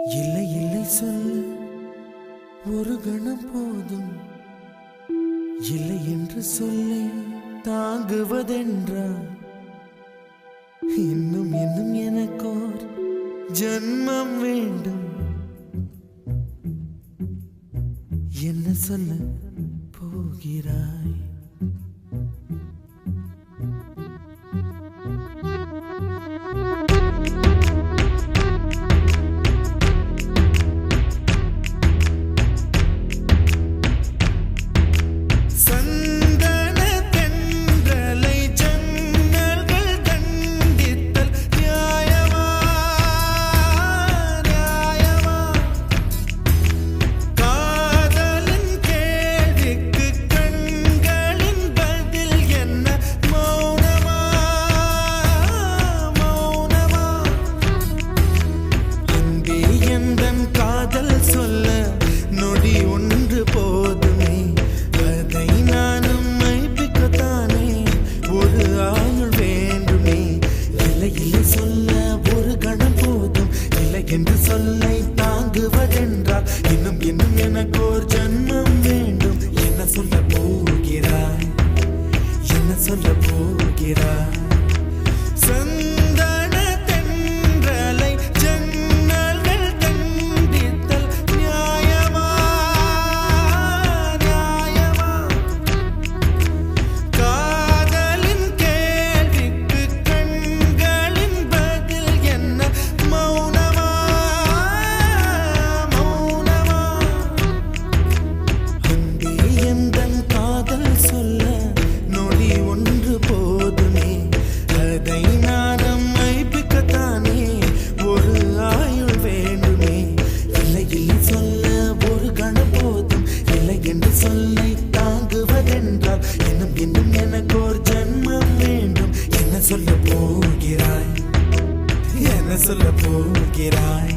இல்லை இல்லை சொல்ல ஒரு கணம் போதும், இல்லை என்று சொல்லை தாங்குவதென்றா? இன்னும் இன்னும் எனக்கோர் ஜன்மம் வேண்டும். என்ன சொல்ல போகிறாய்? என்று சொல்லை தாங்குவதென்றால் இன்னும் இன்னும் எனக்கோர் ஜன்மம் வேண்டும். என்ன சொல்ல போகிறாய்? என்ன சொல்ல போகிறாய்? சந்தன தென்றலை ஜன்னல்கள் கண்டித்தல் நியாயமா நியாயமா? காதலின் கேள்விக்கு கண்களின் பதில் என்ன? மௌனமா மௌனமா? அன்பே எந்தன் காதல் சொல்ல நொடி ஒன்று போதுமே, அதை நானும் மைப்பிக்கத்தானே ஒரு ஆயுள் வேண்டுமே. இல்லை இல்லை சொல்ல ஒரு கணம் போதும், இல்லை என்று சொல்லை தாங்குவதென்றால் இன்னும் இன்னும் எனக்கோர் ஜன்மம் வேண்டும். என்ன சொல்ல போகிறாய்? என்ன சொல்ல போகிறாய்?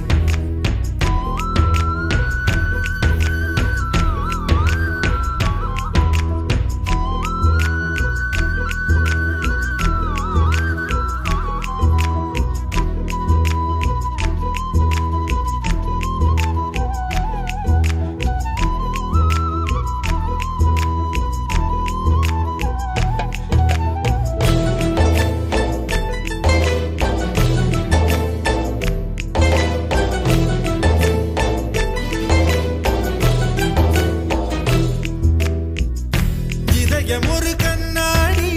ஒரு கண்ணாடி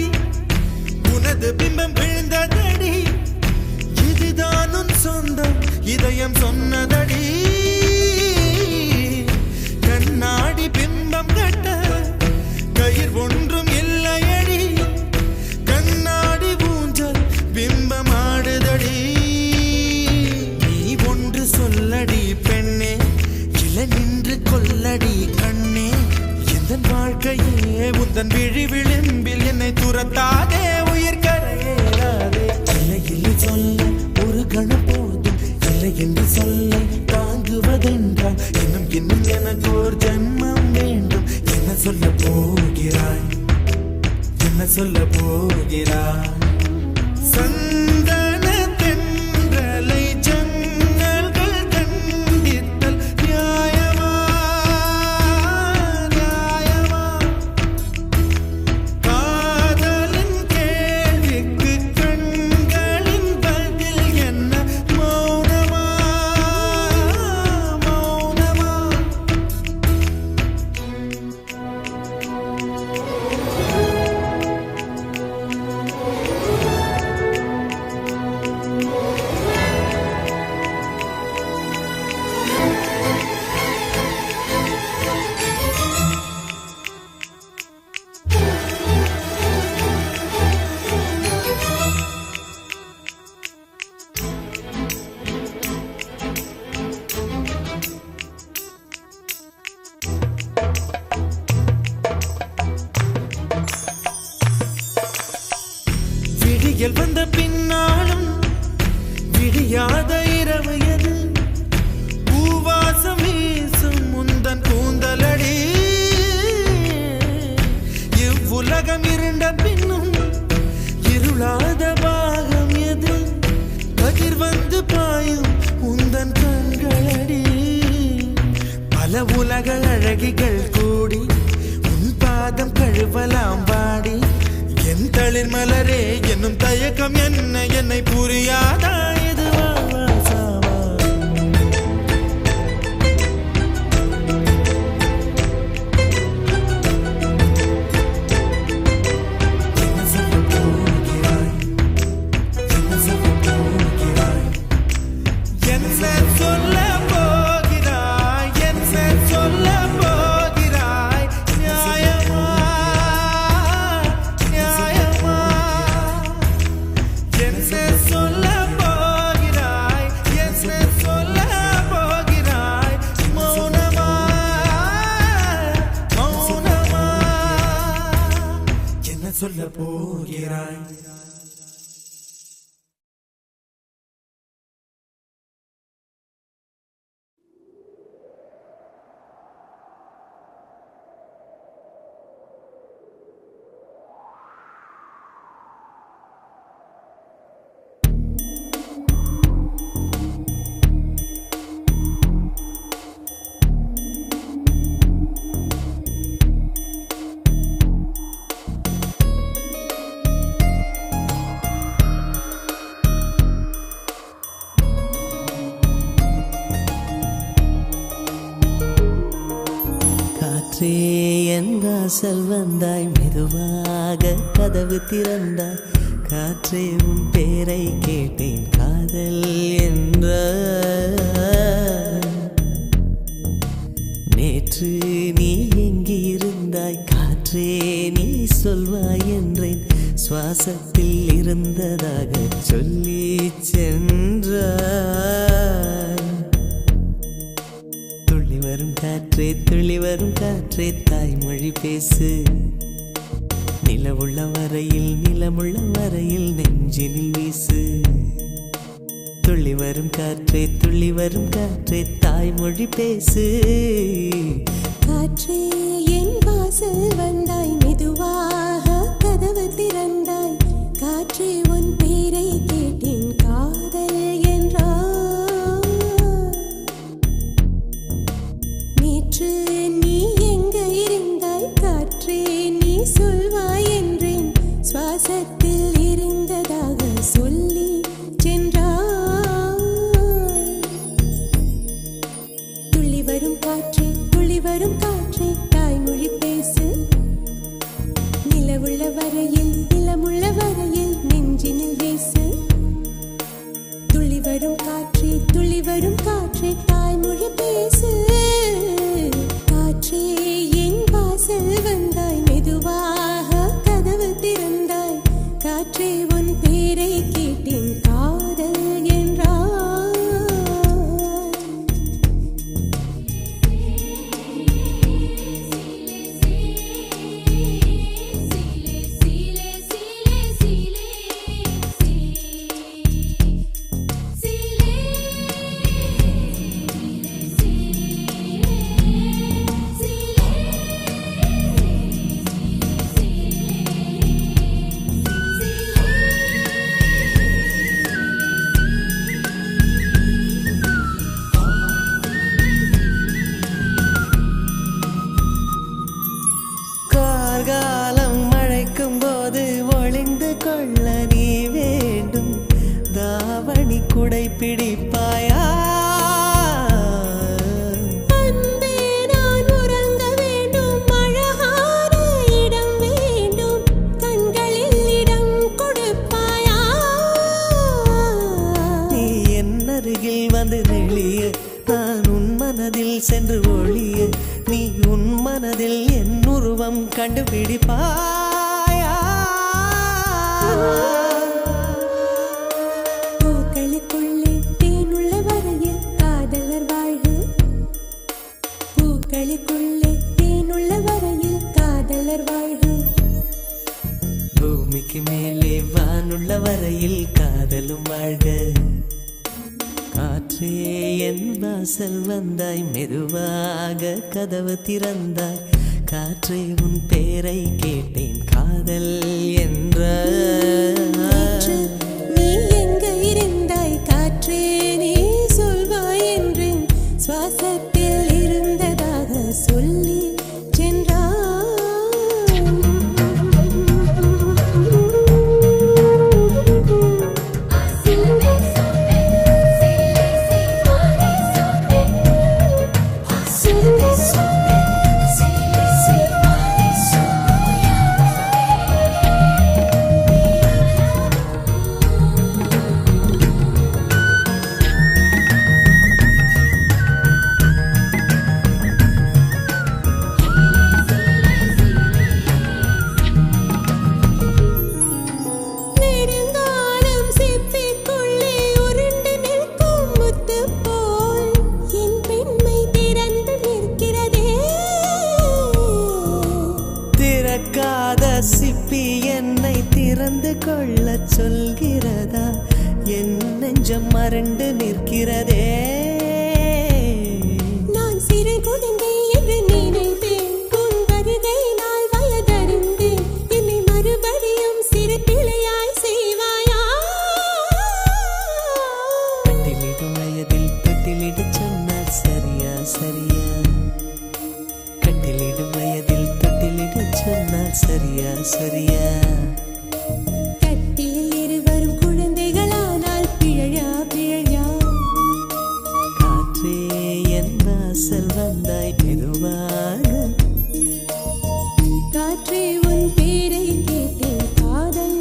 உனது பிம்பம் விழுந்ததடி, இதுதான் உன் சொந்தம் இதயம் சொன்னதடி. கண்ணாடி பிம்பம் கட்ட கயிர் ஒன்றும் இல்லையடி, கண்ணாடி ஊஞ்சல் பிம்பம் ஆடுதடி. நீ ஒன்று சொல்லடி பெண்ணே, இல நின்று கொல்லடி கண்ணே. எந்தன் வாழ்க்கையே உந்தன் விழி விளிம்பில் என்னை துரத்தாதே, உயிர் கரையேறாதே. இல்லை இல்லை சொல்ல ஒரு கணம் போதும், இல்லை என்று சொல்லை தாங்குவதென்றால் இன்னும் இன்னும் எனக்கு ஒரு ஜன்மம் வேண்டும். என்ன சொல்ல போகிறாய்? என்ன சொல்ல போகிறாய்? சந்தன தென்றலை ஜன்னல்கள் கண்டித்தல் நியாயமா நியாயமா? காதலின் கேள்விக்கு கண்களின் பதில் என்ன? மௌனமா மௌனமா? அழகிகள் கூடி உன் பாதம் கழுவலாம் வாடி என் தளிர் மலரே என்னும் தயக்கம் என்ன என்னை புரியாதா இதுவா சாவா சொல்ல போகிறாய் என் வாசல் வந்தாய் மெதுவாக கதவு திறந்தாய் காற்றே உன் பேரை கேட்டேன் காதல் என்ற நேற்று நீ எங்கிருந்தாய் காற்றே நீ சொல்வாய் என்றேன் சுவாசத்தில் இருந்ததாக சொல்லி சென்றாய் துள்ளி வரும் காற்றே தாய்மொழி பேசு நிலமுள்ள வரையில் நெஞ்சினில் வீசு துள்ளி வரும் காற்றே தாய்மொழி பேசு காற்றே என் வாசல் வந்தாய் மெதுவாக கதவு திறந்தாய் காற்றே உன் பேரை கேட்டேன் காதல் என்றாய் நேற்று நீ எங்க இருந்தாய் காற்றே நீ சொல்வாய் என்றேன் சுவாசத்தில் இருந்ததாக சொல்லி சென்றாய் துள்ளி வரும் காற்றே தாய்மொழி பேசு நிலமுள்ள வரையில் நெஞ்சினில் வீசு துள்ளி வரும் காற்றே தாய்மொழி பேசு காற்றே என் வாசல் வந்தாய் மெதுவாக கதவு திறந்தாய் காற்றே உன் பேரை கேட்டேன் காதல் என்றாய் காலம் மழைக்கும் போது ஒளிந்து கொள்ள நீ வேண்டும் தாவணி குடை பிடிப்பாயா அன்பே நான் உறங்க வேண்டும் அழகான இடம் வேண்டும் கண்களில் இடம் கொடுப்பாயா நீ என் அருகில் வந்து நெளிய நான் உன் மனதில் சென்று ஒளிய நீ உன் மனதில் என் உருவம் கண்டுபிடிப்பாயா பூக்களுக்குள்ளே தேனுள்ள வரையில் காதலர் வாழ்வு பூக்களுக்குள்ளே தேனுள்ள வரையில் காதலர் வாழ்வு பூமிக்கு மேலே வானுள்ள வரையில் காதலும் வாழ்க காற்றே என் வாசல் வந்தாய் மெதுவாக கதவு திறந்தாய் காற்றே உன் பேரை கேட்டேன் காதல் என்ற நீ எங்க இருந்தாய் காற்றே நீ சொல்வாய் என்றேன் சுவாசத்தில் இருந்ததாக சொல்லி கொள்ளச் சொல்கிறதா என் நெஞ்சம் மறண்டு நிற்கிறதே நான் சிறு குழந்தை என்று நினைத்தேன் உன் வருகை நாள் வயதறிந்தேன் என்னை மறுபடியும் சிறு பிள்ளையாய் செய்வாயா கட்டிலிடும் வயதில் தொட்டிலிடு சொன்னால் சரியா சரியா கட்டிலிடும் வயதில் தொட்டிலிடு சொன்னால் சரியா சரியா கட்டிலில் இருவரும் குழந்தைகளானால் பிழையா பிழையா காற்றே என் வாசல் வந்தாய் மெதுவாக காற்றே உன் பேரை கேட்டேன் காதல்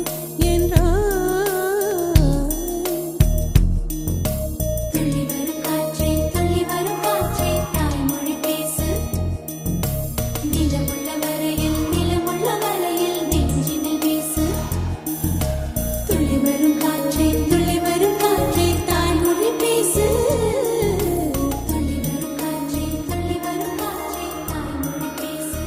என்றாய் துள்ளி வரும் காற்றே தாய்மொழி பேசு நிலமுள்ள வரையில் நெஞ்சினில் வீசு துள்ளி வரும் காற்றே தாய்மொழி பேசு துள்ளி வரும் காற்றே தாய்மொழி பேசு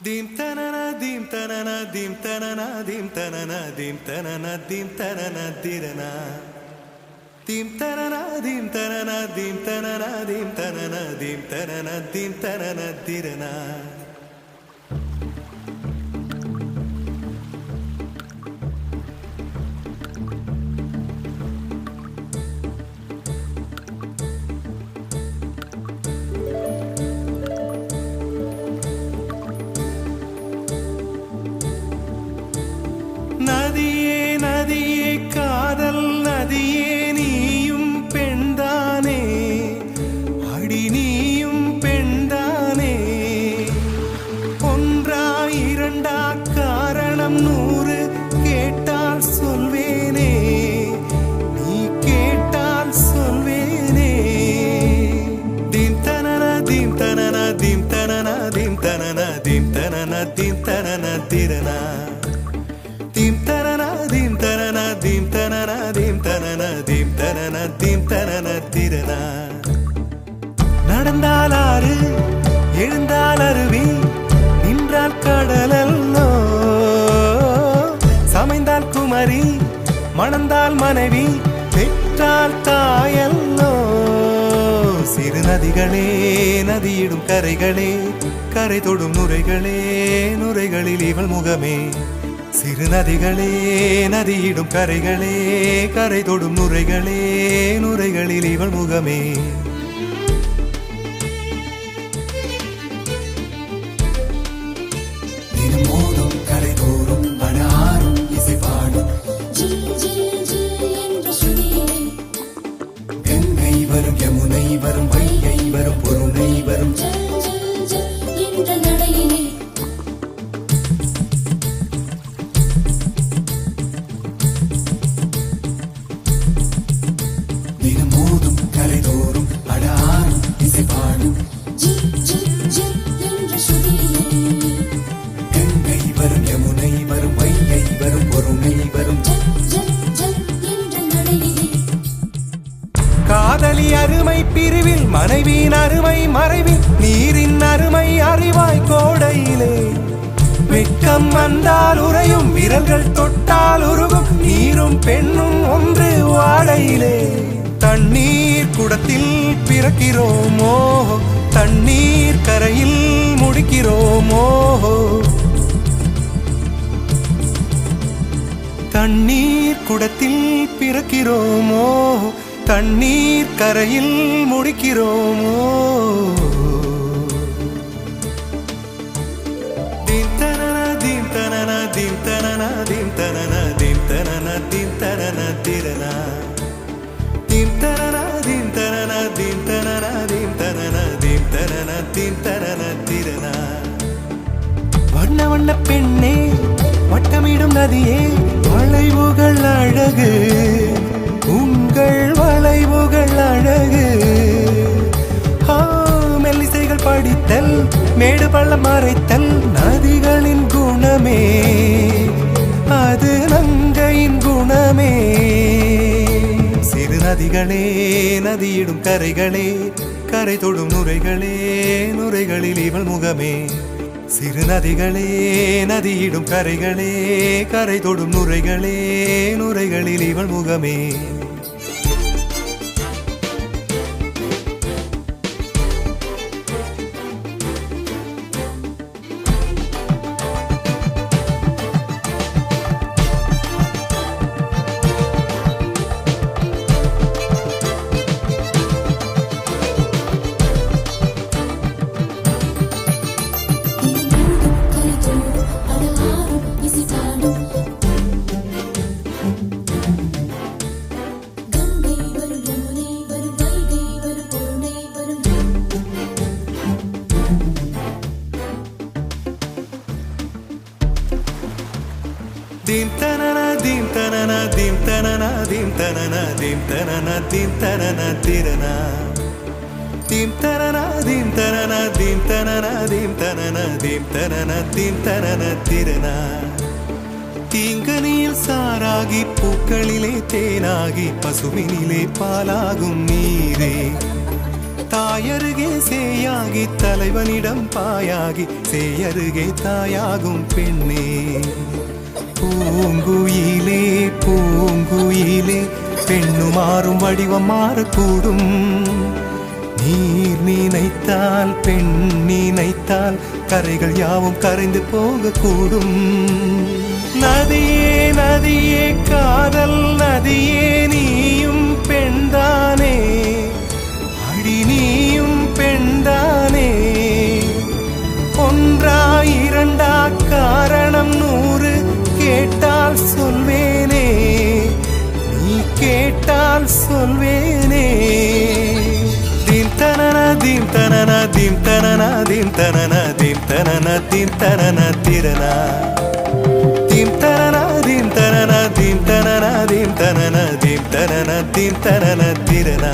Dim tanana dim tanana dim tanana dim tanana dim tanana dim tanana dirana dim tanana dim tanana dim tanana dim tanana dim tanana dim tanana dirana நதியே நதியே காதல் நதியே நீயும் பெண்தானே அடி நீயும் பெண்தானே ஒன்றா இரண்டா காரணம் 100 கேட்டால் சொல்வேனே நீ கேட்டால் சொல்வேனே தீம் தனனா தீம் தனனா தீம் தனனா தீம் தனனா தீம் தனனா தீம் தனனா திரனா dim tanana dim tanana dim tanana dim tanana dim tanana dim tanana dirana நடந்தால் ஆறு எழுந்தால் அருவி நின்றால் கடலல்லோ சமைந்தால் குமரி மணந்தால் மனைவி பெற்றால் தாயல்லோ சிறு நதிகளே நதியிடும் கரைகளே கரை தொடும் நுரைகளே நுரைகளில் இவள் முகமே சிறு நதிகளே நதியிடும் கரைகளே கரை தொடும் நுரைகளே நுரைகளில் இவள் முகமே தினம் மோதும் கரை தோறும் அடாரும் இசை பாடும் கங்கை வரும் யமுனை வரும் வைகை வரும் பொருணை வரும் காதலி அருமை பிரிவில் மனைவியின் அருமை மறைவில் நீரின் அருமை அறிவாய் கோடையிலே வெட்கம் வந்தால் உறையும் விரல்கள் தொட்டால் உருகும் நீரும் பெண்ணும் ஒன்று வாடையிலே தண்ணீர் குடத்தில் பிறக்கிறோமோ தண்ணீர் கரையில் முடிக்கிறோமோ தண்ணீர் குடத்தில் பிறக்கிறோமோ தண்ணீர் கரையில் முடிக்கிறோமோ தீம் தனனா தீம் தனனா தீம் தனனா தீம் தனனா தீம் தனனா தீம் தனனா திரனா தீம் தனனா தீம் தனனா தீம் தனனா தீம் தனனா தீம் தனனா தீம் தனனா திரனா வண்ண வண்ண பெண்ணே வட்டமிடும் நதியே வளைவுகள் அழகு உங்கள் வளைவுகள் அழகு மெல்லிசைகள் படித்தல் மேடு பள்ளம் மறைத்தல் நதிகளின் குணமே, அது நங்கையின் குணமே. சிறு நதிகளே நதியிடும் கரைகளே, கரை தொடும் நுரைகளே, நுரைகளில் இவள் முகமே. சிறு நதிகளே நதியிடும் கரைகளே, கரை தொடும் நுரைகளே, நுரைகளில் இவள் முகமே. Dim tanana dim tanana dim tanana dim tanana dim tanana dim tanana tirana. Dim tanana dim tanana dim tanana dim tanana dim tanana dim tanana tirana. தீங்கனியில் சாராகி பூக்களிலே தேனாகி பசுவினிலே பாலாகும் நீரே. தாயருகே சேயாகி தலைவனிடம் பாயாகி சேயருகே தாயாகும் பெண்ணே. பூங்குயிலே பூங்குயிலே பெண்ணுமாறும் வடிவம் மாறக்கூடும். நீர் நினைத்தால் பெண் நினைத்தால் கரைகள் யாவும் கரைந்து போகக்கூடும். நதியே நதியே காதல் நதியே நீயும் பெண்தானே, அடி நீயும் பெண்தானே. ஒன்றா இரண்டா காரணம் 100 கேட்டால் சொல்வேனே, நீ கேட்டால் சொல்வேனே. தீம் தனன தீம் தனன தீம் தனன தீம் தனன தீம் தனன தீம் தனன திரனா. தீம் தனன தீம் தனன தீம் தனன தீம் தனன தீம் தனன தீம் தனன திரனா.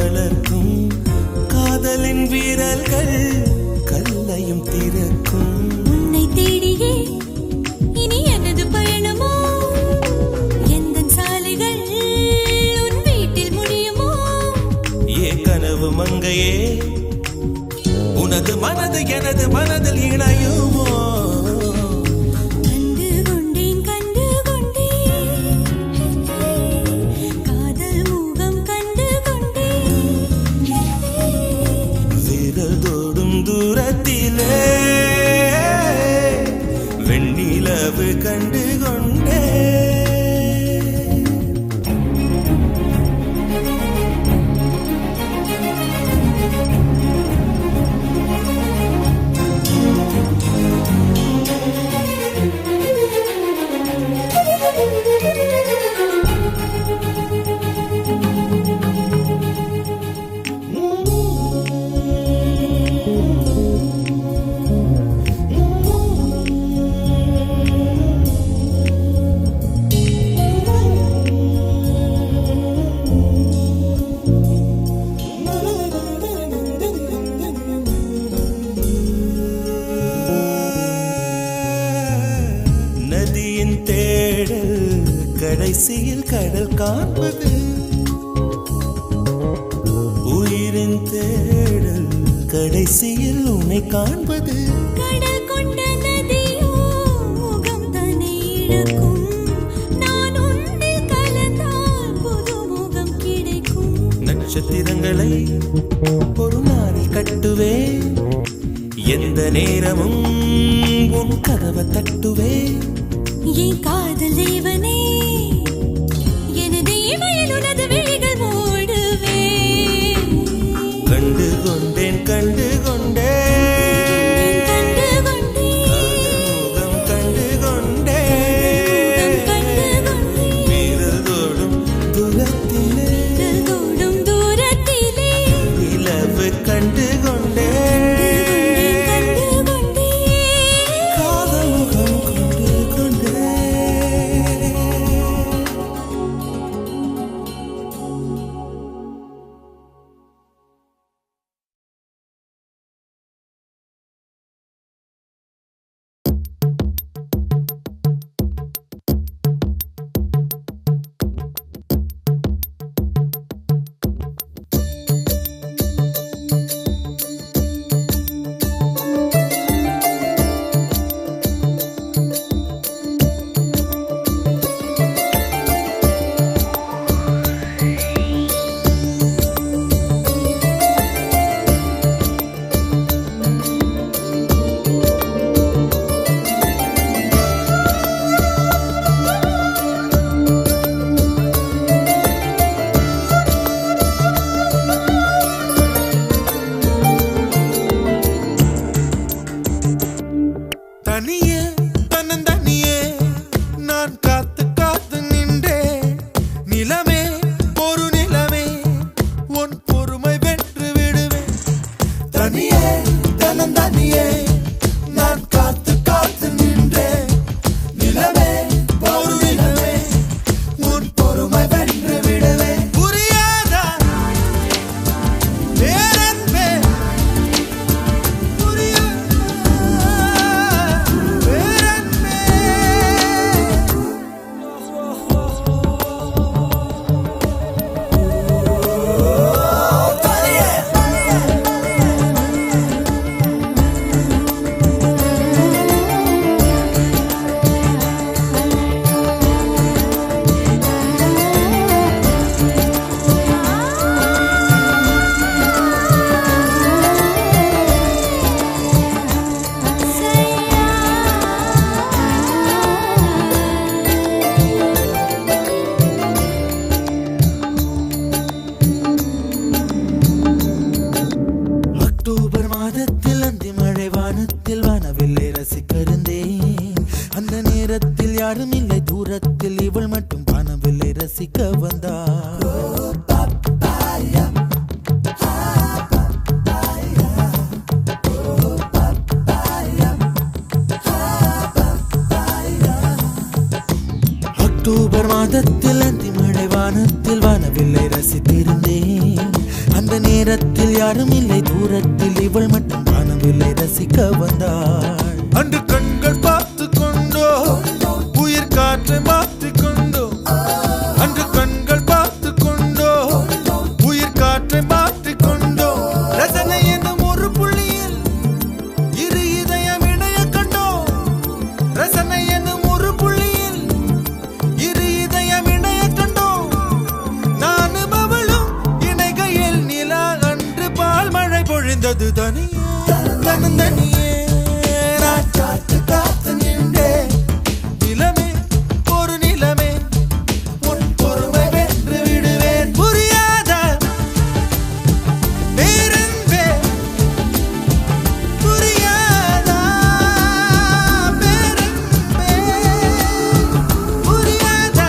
வளர்க்கும் காதலின் வீரர்கள் கல்லையும் திறக்கும். உன்னை தேடியே இனி எனது பயணமோ, எந்த சாலைகள் உன் வீட்டில் முடியுமோ? ஏ கனவு மங்கையே, உனது மனது எனது மனதில் இணையுமோ? வெண்ணிலவு கண்டு கொண்டே கடைசியில் கடல் காண்பது, உயிரின் தேடல் கடைசியில் உன்னை காண்பது. கடல் கொண்ட நதியோ முகம் தன்னை இழக்கும், நான் உன்னில் கலந்தால் புது முகம் கிடைக்கும். நட்சத்திரங்களை ஒரு நாளில் கட்டுவே, எந்த நேரமும் உன் கதவை தட்டுவே. என் காதல் தேவனே, எனது இமையில் உனது விழிகள் மூடுவே. கண்டு கொண்டேன் கண்டு கொண்டேன் கண்டு கொண்டேன் முகம் கண்டு கொண்டேன் கண்டு கொண்டேன் வீரல் தோடும் தூரத்திலே தோடும் தூரத்திலே நிலவு கண்டு கொண்டேன் கண்டு கொண்டேன் காதல் முகம் கொண்டு கொண்டேன். யாரும் இல்லை தூரத்தில், இவள் மட்டும் காணவில்லை ரசிக்க வந்தார். அக்டோபர் மாதத்தில் அந்தி மழை வானத்தில் வானவில்லை ரசித்திருந்தேன். அந்த நேரத்தில் யாரும் இல்லை தூரத்தில் இவள் மட்டும் காணவில்லை ரசிக்க வந்தாள். அன்று கண்கள் பார்த்து கொண்டோ உயிர் காற்றை மாற்றிக் கொண்டோ, அன்று கண்கள் பார்த்து கொண்டோ உயிர் காற்றை மாற்றிக் கொண்டோ, ரசனை என்னும் ஒரு புள்ளியில் இரு இதயம் இணைய கண்டோ, ரசனை என்னும் ஒரு புள்ளியில் இரு இதயம் இணைய கண்டோ, நானும் அவளும் இணைகையில் நிலா அன்று பால் மழை பொழிந்தது தனியே தனியே நான் காத்து காத்து நின்றே நிலமே ஒரு நிலமே உன் பொறுமை வென்று விடுவேன் புரியாத பேரன்பே புரியாத பேரன்பே புரியாத.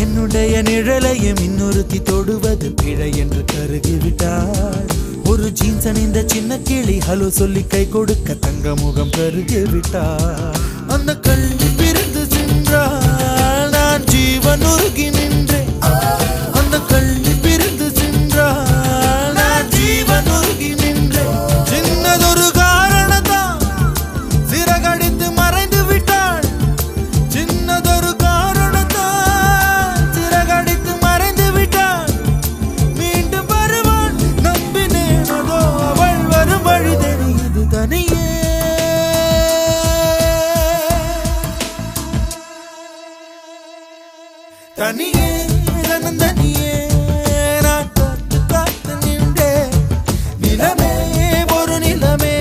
என்னுடைய நிழலையும் இன்னொருத்தி தொடுவது பிழை என்று கருகிவிட்டாள். ஒரு ஜீன்ஸ் அணிந்த சின்ன கிளி ஹலோ சொல்லி கை கொடுக்க தங்க முகம் கருகிவிட்டாள். அந்த கல்வி பிரிந்து சென்றாள் நான் ஜீவன் உருகி நின்றேன். அந்த கல்வி பிரிந்து சென்றாள் நான் ஜீவன் உருகி நின்றேன். சின்னதொரு காரணத்தான் சிறகடித்து மறைந்து விட்டாள். சின்னதொரு காரணத்தான் சிறகடித்து மறைந்து விட்டாள். மீண்டும் வருவாள் நம்பினேன் அதோ அவள் வரும் வழி தெரியுது தனியே தனியே தனியே நான் காத்து காத்து நின்றே நிலமே ஒரு நிலமே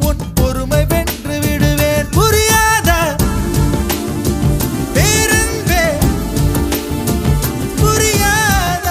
உன் பொறுமை வென்று விடுவேன் புரியாத பேரன்பே புரியாத.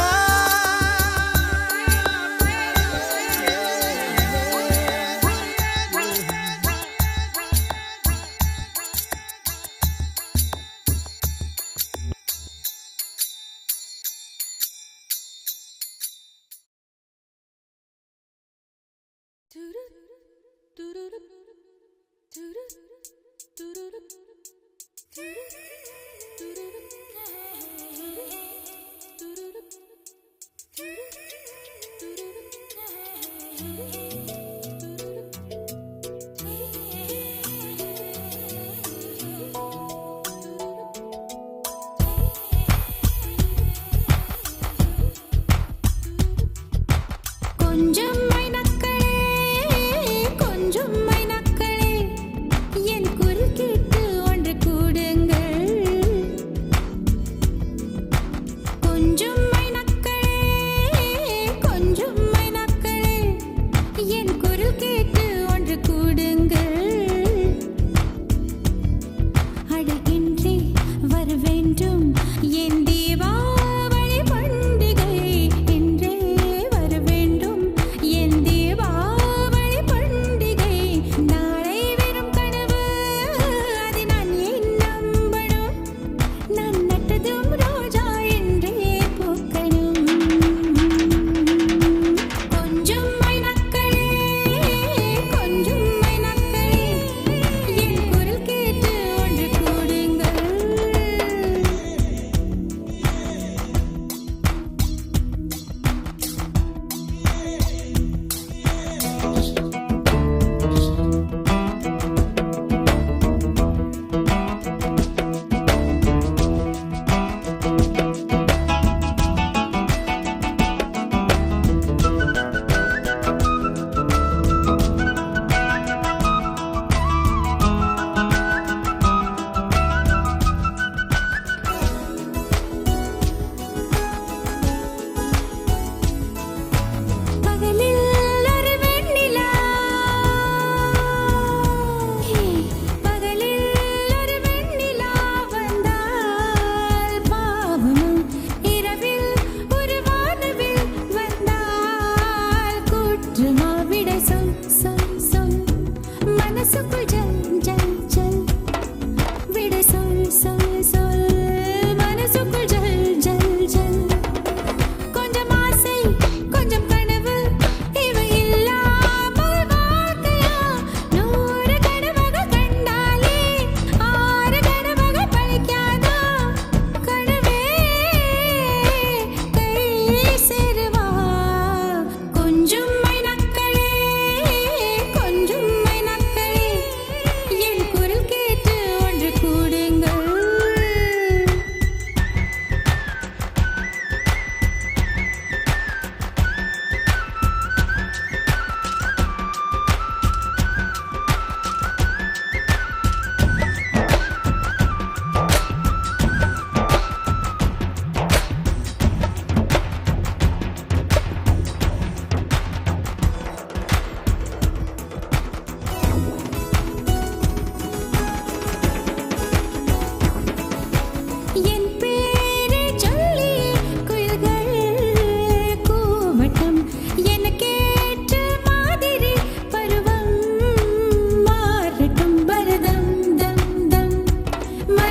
கொஞ்சம் மைனக்களே கொஞ்சம் மைனக்களே என் குரல் கேட்டு ஒன்று கூடுங்கள்.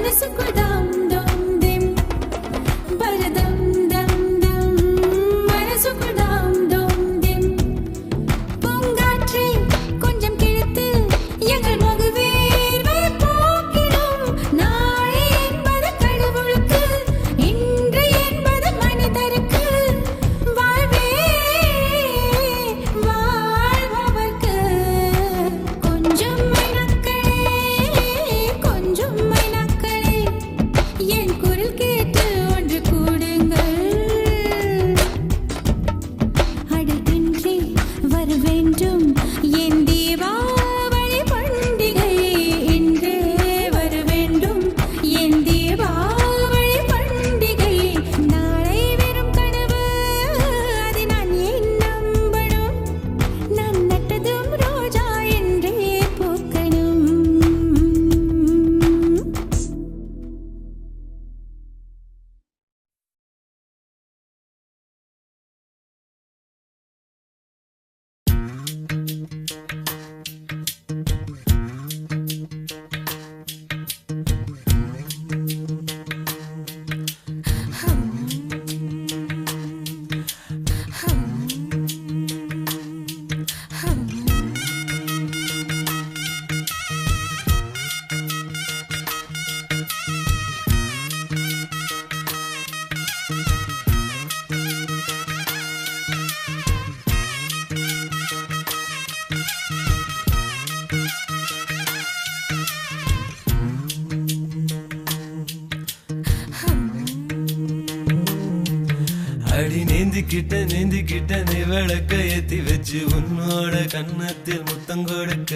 மனசுக்குள் தாம் தோம் திம் பரதம் தம் தம் மனசுக்குள் தாம் தோம் திம் பூங்காற்றே கொஞ்சம் கிழித்து எங்கள் மகுவேர்வை போக்கிடும் நாளை என்பது கடவுளுக்கு இன்று என்பது மனிதருக்கு வாழ்வே வாழ்பவர்க்கு கொஞ்சம் மைனக்களே கொஞ்சம் மைனக்களே என் குரல் கேட்டு ஒன்று கூடுங்கள் அடுத்தின்றி வர வேண்டும் என் தீபாவளி பண்டிகை இன்றே வர வேண்டும் என் தீபாவளி பண்டிகை நாளை வெறும் கனவு அதை நான் ஏன் நம்பணும் நான் நட்டதும் ரோஜா என்றே பூக்கணும் அடி நீந்திக்கிட்ட நீ விளக்க ஏத்தி வச்சு உன்னோட கன்னத்தில் முத்தம் கொடுக்க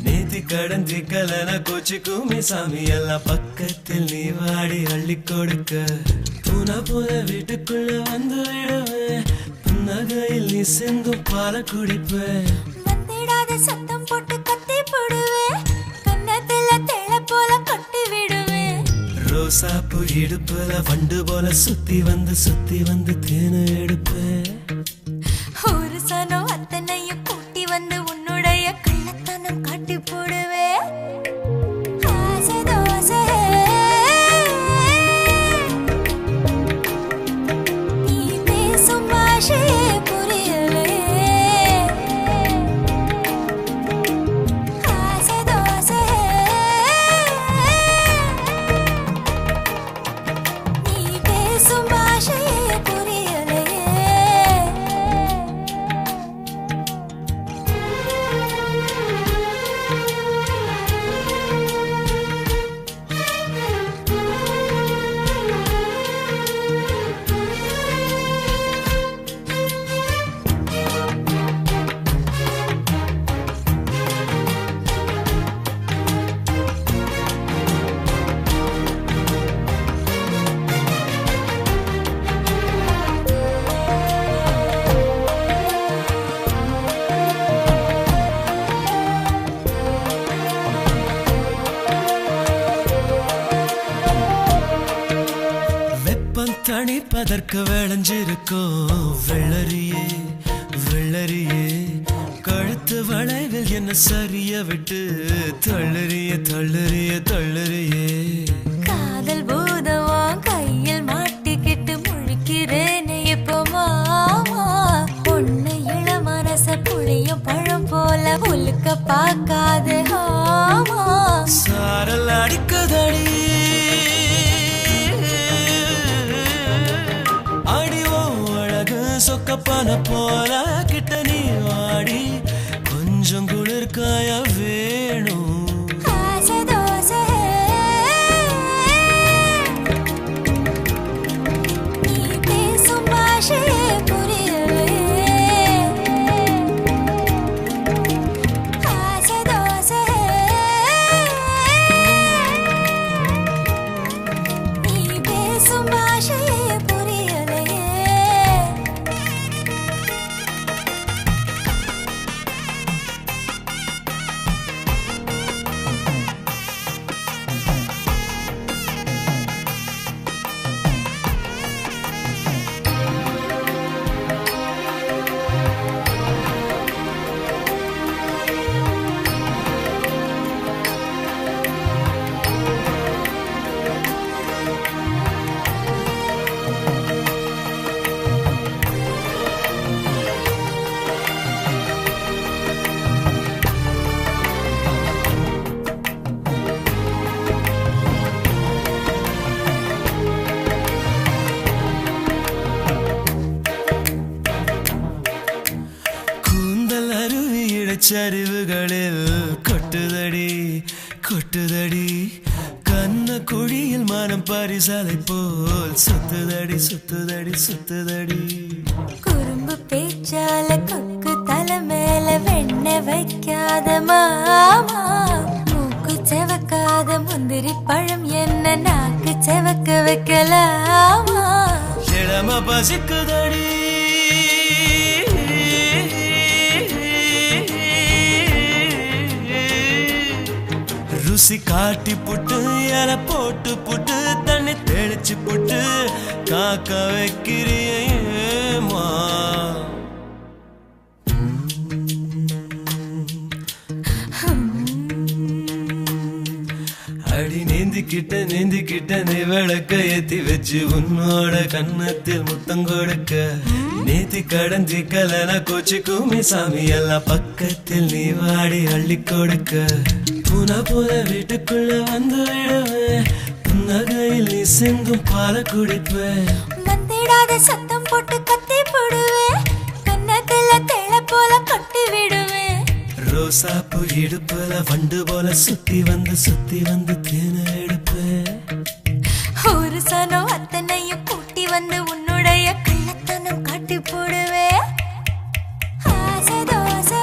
நேத்தி கடந்தி கலன கோச்சிக்குமே சாமி எல்லாம் பக்கத்தில் நீ வாடி அள்ளி கொடுக்க பூனா பூன வீட்டுக்குள்ள வந்து விடுவேன் புன்னகையில் நீ சிந்தும் பால குடிப்பேன் வந்திடாத சத்தம் போட்டு கத்தி போடுவேன் கன்னத்துல தேள போல கட்டி விடுவேன் ரோசாப்பு இடுப்புல வண்டு போல சுத்தி வந்து தேனை எடுப்பேன் ஒரு சனம் அத்தனையும் கூட்டி வந்து உன்னுடைய கள்ளத்தனம் காட்டி போடுவேன் ஆசை தோசை நீ பேசும் பாஷையே புரியலே ஆசை தோசை நீ பேசும் பாஷையே புரியலே வெப்பம் தணிப்பதற்கு விளைஞ்சிருக்கும் வெள்ளரியே வெள்ளரியே கழுத்து வளைவில் என்ன சரிய விட்டு தள்ளறியே காதல் பூதமா கையில் மாட்டிக்கிட்டு முழிக்கிறேனே இப்போ மாமா பொண்ணு இள மனச புளியும் பழம் போல உலுக்க பார்க்காது ஆமா சாரல் அடிக்கதடி அடிவோ அழகு சொக்கப்பன போல கிட்ட நீ வாடி கொஞ்சம் குளிர்காய வேணும் ஆசை தோசை நீ பேசும் பாஷையே புரியலே ஆசை தோசை நீ பேசும் பாஷையே புரியலே சரிவுகளில் கொட்டுதடி கொட்டுதடி கண்ண குழியில் மனம் பரிசலை போல் சுத்துதடி சுத்துதடி சுத்துதடி குறும்பு பேச்சால கொக்கு தலை மேல வெண்ண வைக்காத மாமா மூக்கு செவக்காத முந்திரி பழம் என்ன நாக்கு செவக்க வைக்கலாமா இளம பசிக்குதடி ருசி காட்டி புட்டு இலை போட்டு புட்டு தண்ணி தெளிச்சு புட்டு காக்க வைக்கிறியேமா அடி நீந்திக்கிட்ட நீ விளக்க ஏத்தி வச்சு உன்னோட கண்ணத்தில் முத்தம் கொடுக்க நேத்தி கடஞ்சி கலன கோச்சி கூமி சாமி எல்லாம் பக்கத்தில் நீ வாடி அள்ளி கொடுக்க புன புன வீட்டுக்குள்ள வந்து விடுவேன் புன்னகையில் நீ சிந்தும் பால குடிப்பேன் வந்திடாத சத்தம் போட்டு கத்தி போடுவேன் கண்ணத்துல தேள போல கொட்டி விடுவேன் ரோசாப்பு இடுப்புல வண்டு போல சுத்தி வந்து தேன எடுப்பேன் ஒரு சனம் அத்தனையும் கூட்டி வந்து உன்னுடைய கள்ளத்தனம் காட்டி போடுவேன் ஆசை தோசை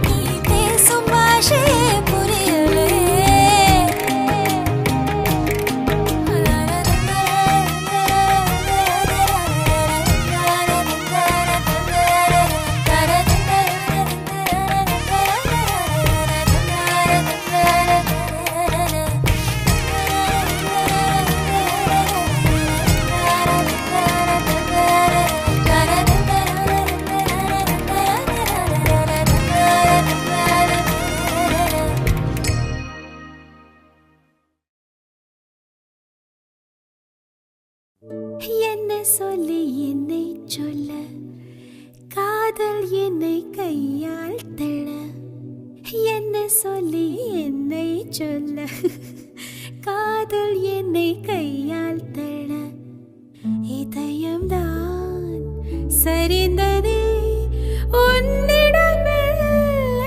நீ பேசும் பாஷையே புரியலே என்ன சொல்லி என்னை சொல்ல காதல் என்னை கையால் தள என்ன சொல்லி என்னை சொல்ல காதல் என்னை கையால் தள இதயம்தான் சரிந்ததே உன்னிடமெல்ல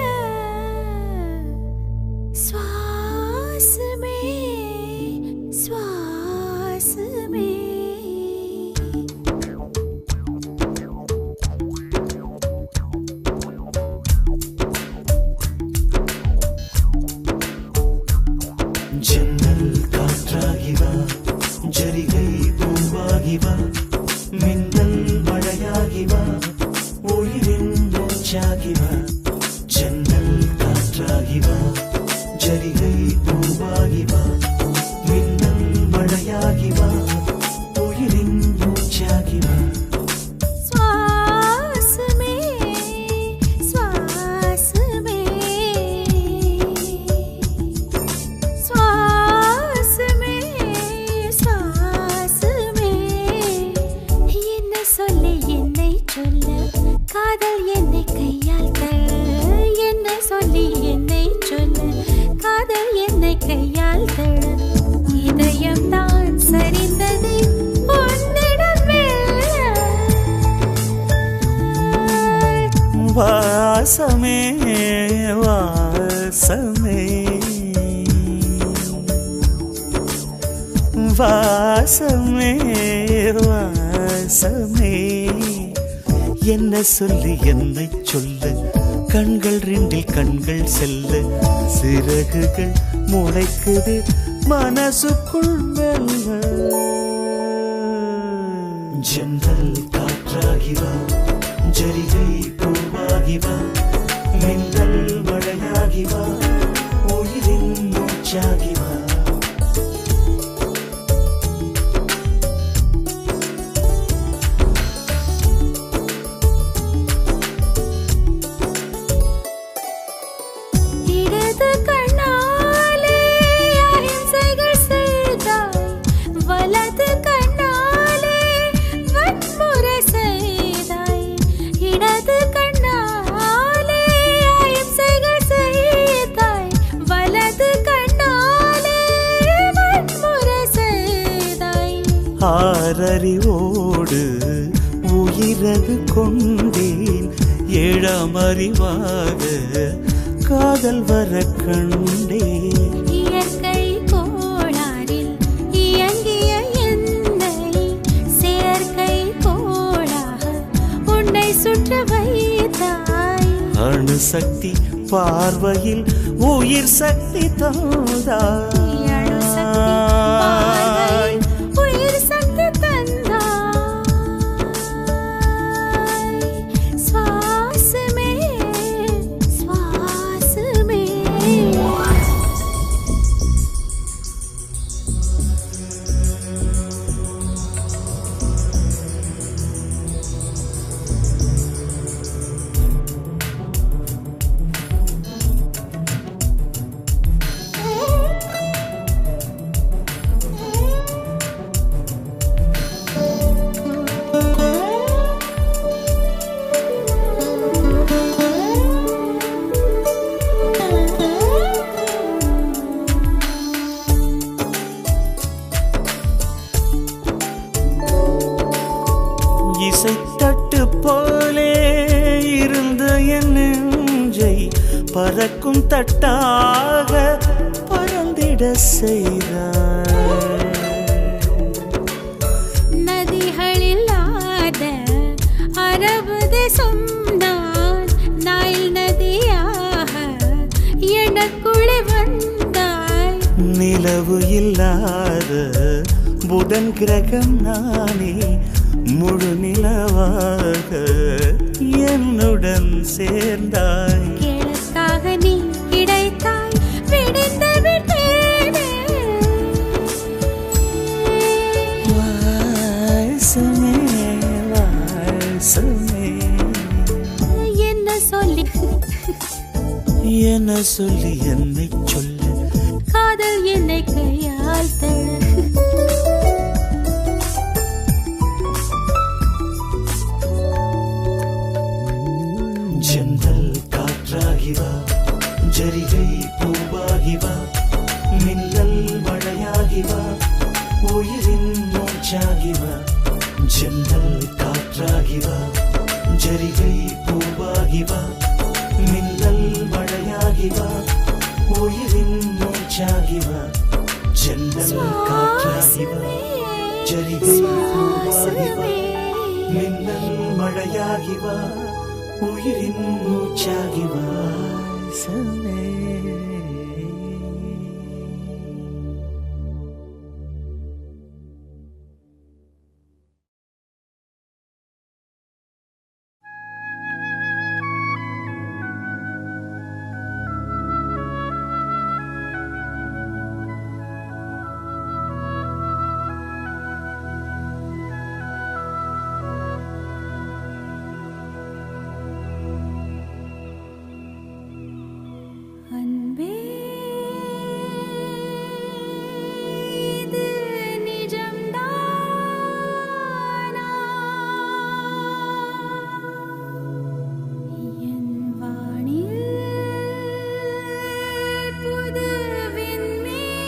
சுவாசமே சுவாசமே ஜன்னல் காற்றாகிவா ஜரிகை பூவாகிவா மின்னல் மழையாகிவா உயிரின் மூச்சாகிவா ஜன்னல் காற்றாகிவா ஜரிகை பூவாகிவா மின்னல் மழையாகிவா உயிரின் மூச்சாகிவா சுவாசமே சுவாசமே சுவாசமே சுவாசமே என்ன சொல்லி என்னை சொல்ல காதல் என்னை கையால் தள்ள என்ன சொல்லி என்னை சொல்ல காதல் என்னை கையால் தள்ள இதயம் தான் சரிந்தது வாசமே வாசமே வாசமே வாசமே என்ன சொல்லி என்னை சொல்ல கண்கள் ரெண்டில் கண்கள் செல்ல சிறகுகள் முளைக்குது மனசுக்குள் மெல்ல ஜன்னல் காற்றாகிவா ஜரிகை பூவாகிவா மின்னல் மழையாகிவா உயிரின் மூச்சாகிவா இடது கண்ணாலே அஹிம்சைகள் செய்தாய் வலது கண்ணாலே வன்முறை செய்தாய் இடது கண்ணாலே அஹிம்சைகள் செய்தாய் வலது கண்ணாலே வன்முறை செய்தாய் ஆரறிவோடு உயிரது கொண்டேன் ஏழாம் அறிவாக காதல் வர கண்டேன். இயற்கை கோளாறில் இயங்கிய என்னை செயற்கை கோளாக உன்னை சுற்ற வைத்தாய். அணுசக்தி பார்வையில் உயிர் சக்தி தந்தாய். அணுசக்தி உயிர் சக்தி தந்தாய். சுவாசமே சுவாசமே இசைத்தட்டு போலே இருந்த என் நெஞ்சை பறக்கும் தட்டாக பறந்திட செய்தாய். நதிகளில்லாத அரபு தேசம் நான் நைல் நதியாக எனக்குள்ளே வந்தாய். நிலவு இல்லாத புதன் கிரகம் நானே முழு நிலவாக என்னுடன் சேர்ந்தாய். கிழக்காக நீ கிடைத்தாய் விடிந்து விட்டேனே. வாசமே வாசமே என்ன சொல்லி என்ன சொல்லி என்னை சொல்ல காதல் என்னை கையால் தழ. ஜன்னல் காற்றாகி வா ஜரிகை பூவாகி வா மின்னல் மழையாகி வா உயிரின் மூச்சாகி வா. ஜன்னல் காற்றாகி வா ஜரிகை பூவாகி வா மின்னல் மழையாகி வா உயிரின் மூச்சாகி வா. ஜன்னல் காற்றாகி வா ஜரிகை பூவாகி வா மின்னல் மழையாகி வா உயிரின் மூச்சாகி வாசமே. அன்பே இது நிஜம்தானா? என் வானில் புது விண்மீனா?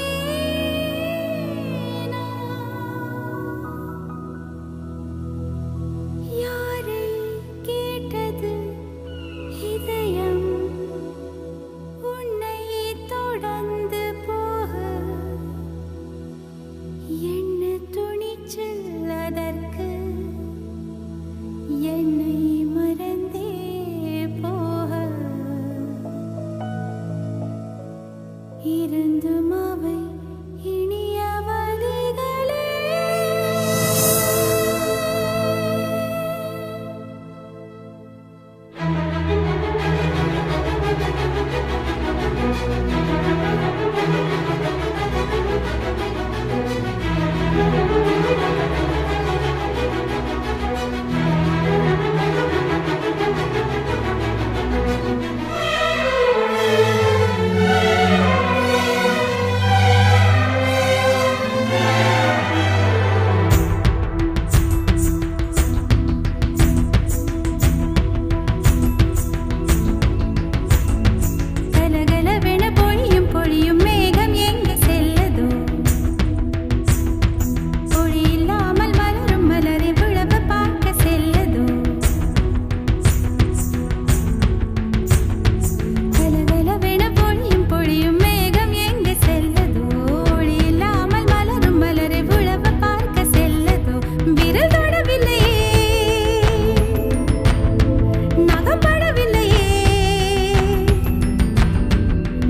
யாரை கேட்டது இதயம் உன்னை தொடர்ந்து போக? என்ன துணிச்சல் அதற்கு என்னை மறந்தே போக? இருந்தும் அவை இனிய வழிகளே.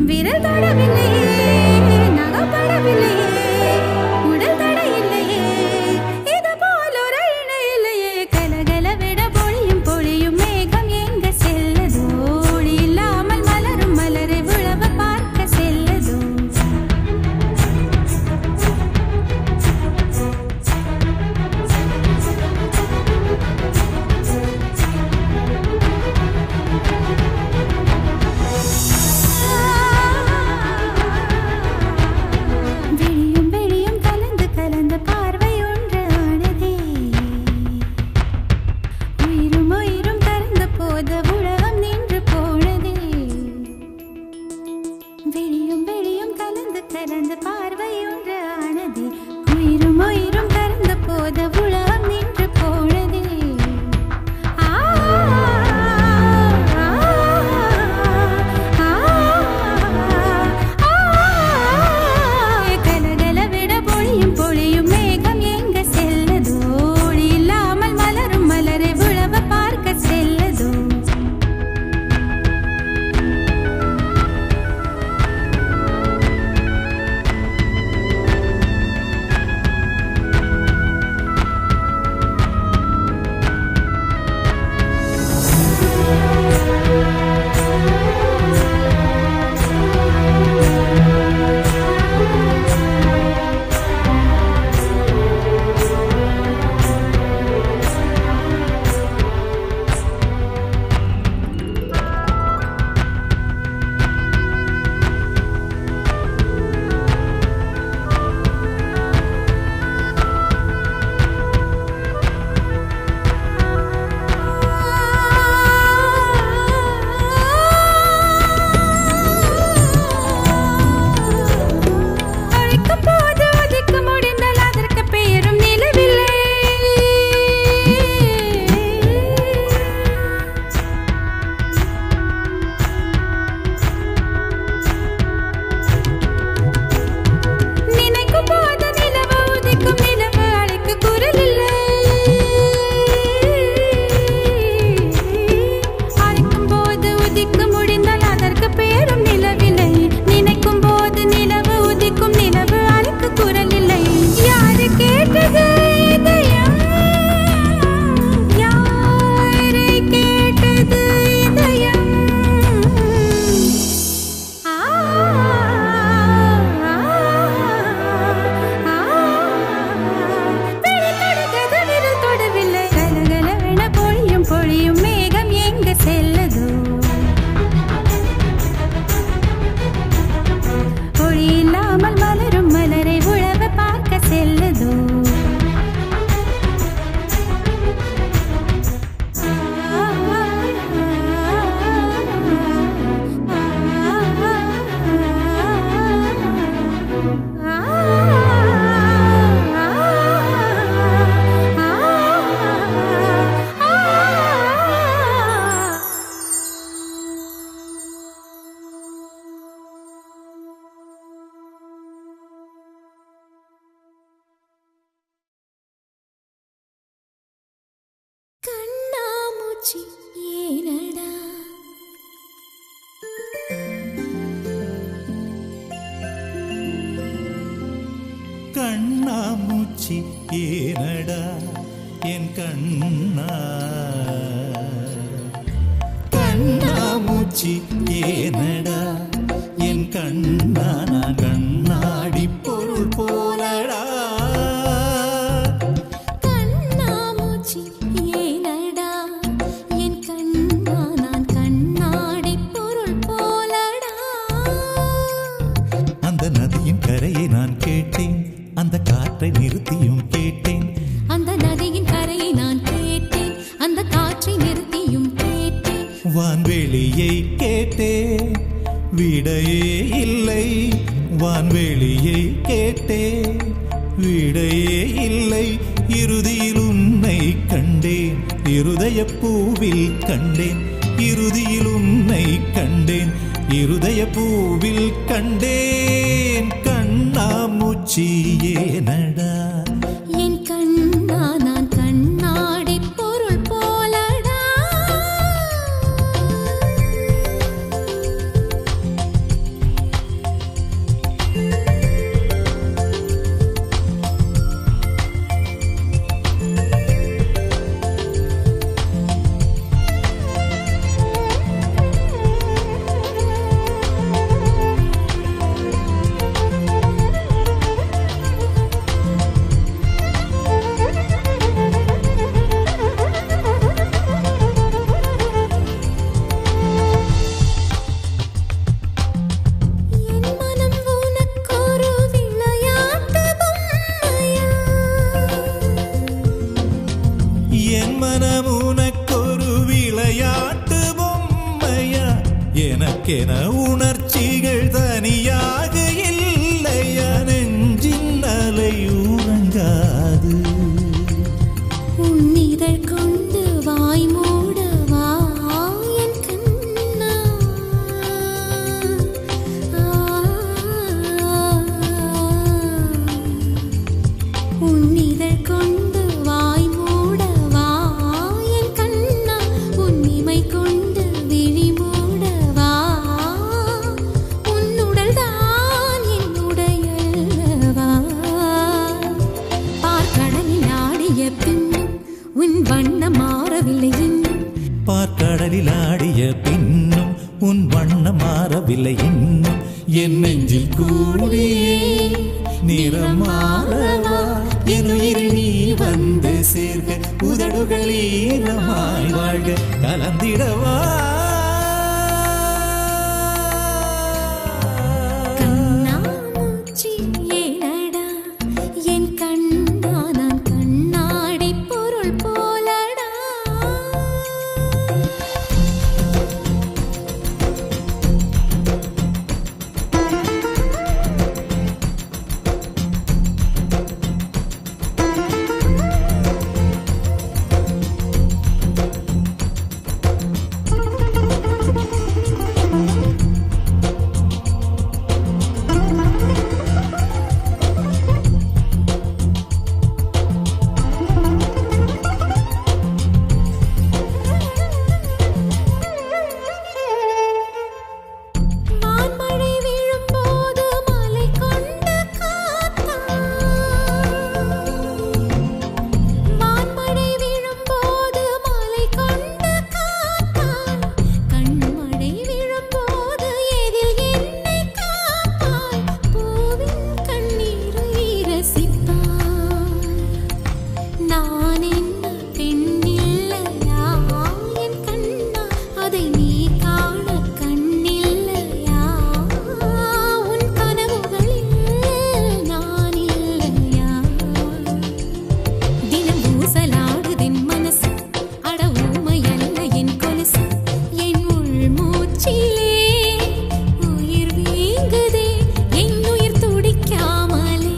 விரல் தொடவில்லையே நகப்படவில்லையே உடல் தட இல்லையே இது போல் ஒரு இணை இல்லையே கலகல விட பொழியும் பொழியும் மேகம் எங்க செல்லதோ ஒளி இல்லாமல் மலரும் மலரை உழவ பார்க்க செல்லதோ விழியும் விழியும் கலந்து கலந்த பார்வை ஒன்று ஆனதே உயிரும் உயிரும் கலந்த போத உலகம் நின்று போனதே விழியும் விழியும் கலந்து கலந்த பார்வை ஒன்று ஆனதே உயிரும் உயிரும் கலந்த போத உலகம் நின்று போனதே ஆ கலகல விட பொழியும் பொழியும் மேகம் எங்க செல்லதோ ஒளி இல்லாமல் மலரும் மலரை உழவ பார்க்க செல்லதோ அழைக்கும் போது ஒதுக்க முடிந்தால் அதற்கு பெயரும் நிலவில்லை நினைக்கும் போது நிலவு உதிக்கும் நிலவு அழைக்க குரல் இல்லை அழைக்கும் போது உதிக்க முடிந்தால் அதற்கு பெயரும் நிலவில்லை நினைக்கும் போது நிலவு உதிக்கும் நிலவு அழைக்க குரல் இல்லை யாரு கேட்டது இதயம் யாரை கேட்டது இதயம் விரல் தொடவில்லை கலகலவென பொழியும் பொழியும் மேகம் எங்க செல்லதோ ஒளி இல்லாமல் மலரும் மலரை உழவ பார்க்க செல்லதோ கண்ணாமூச்சி ஏனடா கண்ணாமூச்சி ஏனடா என் கண்ணா கண்ணாமூச்சி ஏனடா என் கண்ணா நான் கண்ணாடி பொருள் போலடா கண்ணாமூச்சி ஏனடா என் கண்ணா நான் கண்ணாடி பொருள் போலடா அந்த நதியின் கரையை நான் கேட்டேன் அந்த காற்றை நிறுத்தியும் கேட்டேன் அந்த நதியின் கரையை நான் கேட்டேன் அந்த காற்றை நிறுத்தியும் கேட்டேன் வான்வெளியை கேட்டேன் விடையே இல்லை வான்வெளியை கேட்டேன் விடையே இல்லை இறுதியில் உன்னை கண்டேன் இருதய பூவில் கண்டேன் இறுதியில் உன்னை கண்டேன் இருதய பூவில் கண்டேன் கண்ணாமூச்சி ஏனடா என் கண்ணா நான் கண்ணாடி பொருள் போலடா எனக்கென உணர்ச்சிகள் தனியாக இல்லையா நெஞ்சின் அலை உறங்காது உன்னிதழ் கொண்டு வாய் மூடவா என் கண்ணா உன்னிதழ் கொண்டு வாய் மூடவா என் கண்ணா உன்னிமை கொண்டு விழி மூடவா உன்னுடல் தான் என்னுடையவா பார்க்கடலில் ஆடிய பின்னும் உன் வண்ணம் மாறவில்லை இன்னும் பார்க்கடலில் ஆடிய பின்னும் உன் வண்ணம் மாறவில்லை இன்னும் என் நெஞ்சில் கூடியே நிறம் மாறவா என் உயிரில் நீ வந்து சேர்க உதடுகள் ஈரமாய் வாழ்க கலந்திடவா கண்ணாமூச்சி ஏனடா என் கண்ணா நான் கண்ணாடி பொருள் போலடா வான்மழை விழும்போது மலை கொண்ட காத்தா வான்மழை விழும்போது மலை கொண்ட காத்தா கண்மழை விழும்போது எதில் என்னை காப்பாய் பூவின் கண்ணீரை ரசிப்பாய் நான் என்ன பெண் இல்லையா என் கண்ணா அதை நீ காண கண்ணில்லையா உன் கனவுகளில் நான் இல்லையா தினம் ஊசலாடுதென் மனசு அட ஊமையல்ல என் கொலுசு என் உள்மூச்சிலே உயிர் வீங்குதே என் உயிர் துடிக்காமலே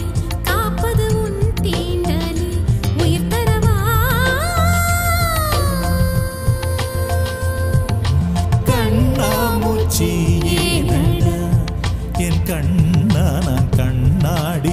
காப்பது உன் தீண்டலே உயிர் தரவா கண்ணாமூச்சி ஏனடா என் கண்ணா நான் கண்ணாடி